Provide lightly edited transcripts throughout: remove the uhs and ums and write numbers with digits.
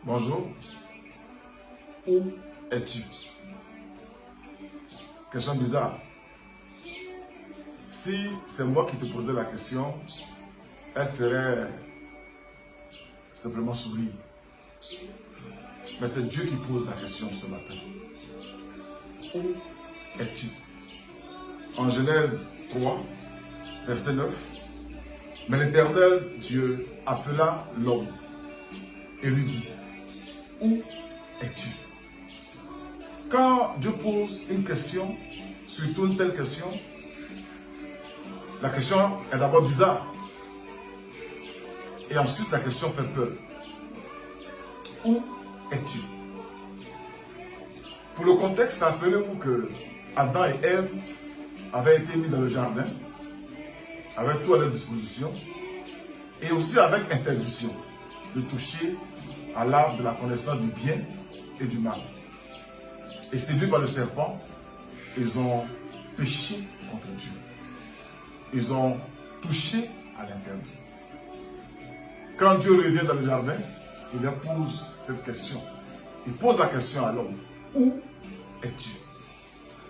Bonjour. Où es-tu? Question bizarre. Si c'est moi qui te posais la question, elle ferait simplement sourire. Mais c'est Dieu qui pose la question ce matin. Où es-tu? En Genèse 3, verset 9, mais l'Éternel Dieu appela l'homme et lui dit, où es-tu? Quand Dieu pose une question, surtout une telle question, la question est d'abord bizarre. Et ensuite, la question fait peur. Où es-tu? Pour le contexte, rappelez-vous que Adam et Ève avaient été mis dans le jardin, avec tout à leur disposition, et aussi avec interdiction de toucher à l'arbre de la connaissance du bien et du mal. Et séduits par le serpent, ils ont péché contre Dieu. Ils ont touché à l'interdit. Quand Dieu revient dans le jardin, il leur pose cette question. Il pose la question à l'homme. Où es-tu?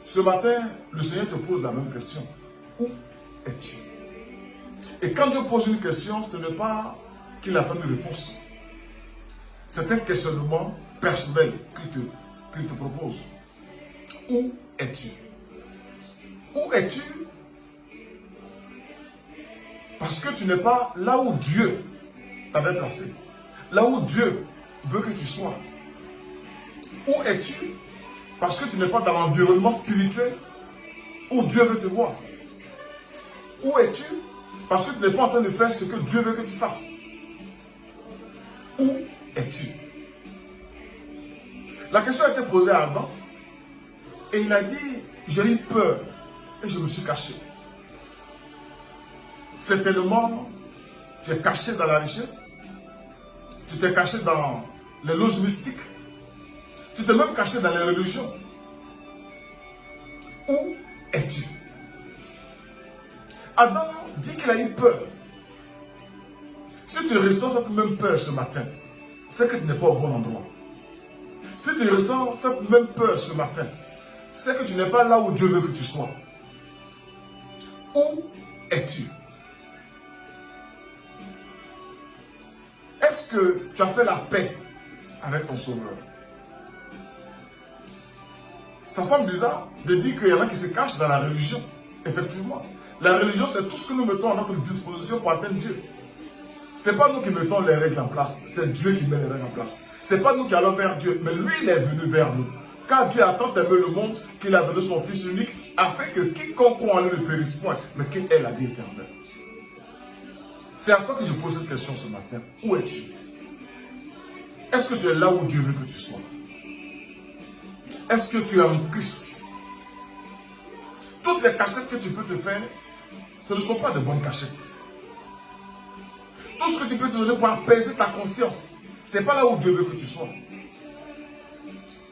Ce matin, le Seigneur te pose la même question. Où es-tu? Et quand Dieu pose une question, ce n'est pas qu'il attend une réponse. C'est un questionnement personnel qu'il te propose. Où es-tu? Où es-tu? Parce que tu n'es pas là où Dieu t'avait placé. Là où Dieu veut que tu sois. Où es-tu? Parce que tu n'es pas dans l'environnement spirituel où Dieu veut te voir. Où es-tu? Parce que tu n'es pas en train de faire ce que Dieu veut que tu fasses. Où es-tu? La question a été posée à Adam. Et il a dit, j'ai eu peur et je me suis caché. Certainement, tu es caché dans la richesse. Tu t'es caché dans les loges mystiques. Tu t'es même caché dans les religions. Où es-tu? Adam dit qu'il a eu peur. Si tu ressens cette même peur ce matin, c'est que tu n'es pas au bon endroit. Si tu ressens cette même peur ce matin, c'est que tu n'es pas là où Dieu veut que tu sois. Où es-tu? Est-ce que tu as fait la paix avec ton Sauveur? Ça semble bizarre de dire qu'il y en a qui se cachent dans la religion. Effectivement, la religion, c'est tout ce que nous mettons à notre disposition pour atteindre Dieu. Ce n'est pas nous qui mettons les règles en place, c'est Dieu qui met les règles en place. Ce n'est pas nous qui allons vers Dieu, mais lui, il est venu vers nous. Car Dieu a tant aimé le monde qu'il a donné son Fils unique, afin que quiconque croit en lui ne périsse point, mais qu'il ait la vie éternelle. C'est à toi que je pose cette question ce matin. Où es-tu? Est-ce que tu es là où Dieu veut que tu sois? Est-ce que tu es en Christ? Toutes les cachettes que tu peux te faire, ce ne sont pas de bonnes cachettes. Tout ce que tu peux te donner pour apaiser ta conscience, ce n'est pas là où Dieu veut que tu sois.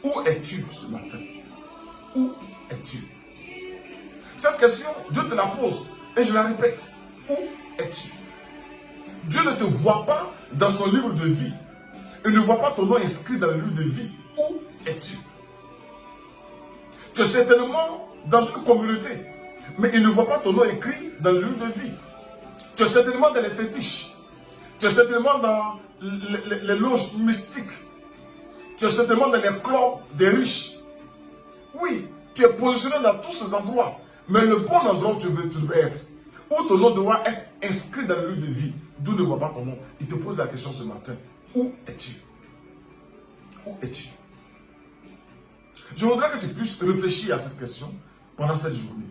Où es-tu ce matin? Où es-tu? Cette question, Dieu te la pose et je la répète. Où es-tu? Dieu ne te voit pas dans son livre de vie. Il ne voit pas ton nom inscrit dans le livre de vie. Où es-tu? Tu es certainement dans une communauté, mais il ne voit pas ton nom écrit dans le livre de vie. Tu es certainement dans les fétiches. Tu es certainement dans les loges mystiques. Tu es certainement dans les clubs des riches. Oui, tu es positionné dans tous ces endroits. Mais le bon endroit où tu veux être, où ton nom doit être inscrit dans le livre de vie, d'où ne voit pas ton nom. Il te pose la question ce matin. Où es-tu? Où es-tu? Je voudrais que tu puisses réfléchir à cette question pendant cette journée.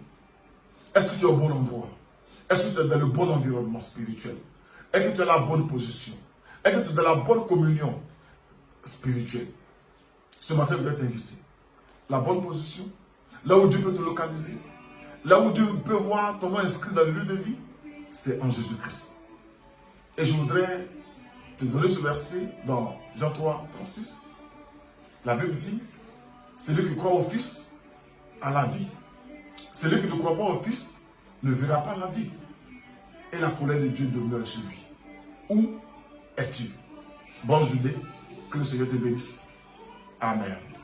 Est-ce que tu es au bon endroit? Est-ce que tu es dans le bon environnement spirituel? Est-ce que tu as la bonne position? Est-ce que tu es dans la bonne communion spirituelle? Ce matin, je vais t'inviter. La bonne position, là où Dieu peut te localiser, là où Dieu peut voir ton nom inscrit dans le lieu de vie, c'est en Jésus-Christ. Et je voudrais te donner ce verset dans Jean 3, 36. La Bible dit, celui qui croit au Fils a la vie. Celui qui ne croit pas au Fils ne verra pas la vie. Et la colère de Dieu demeure sur lui. Où es-tu? Bonne journée. Que le Seigneur te bénisse. Amen.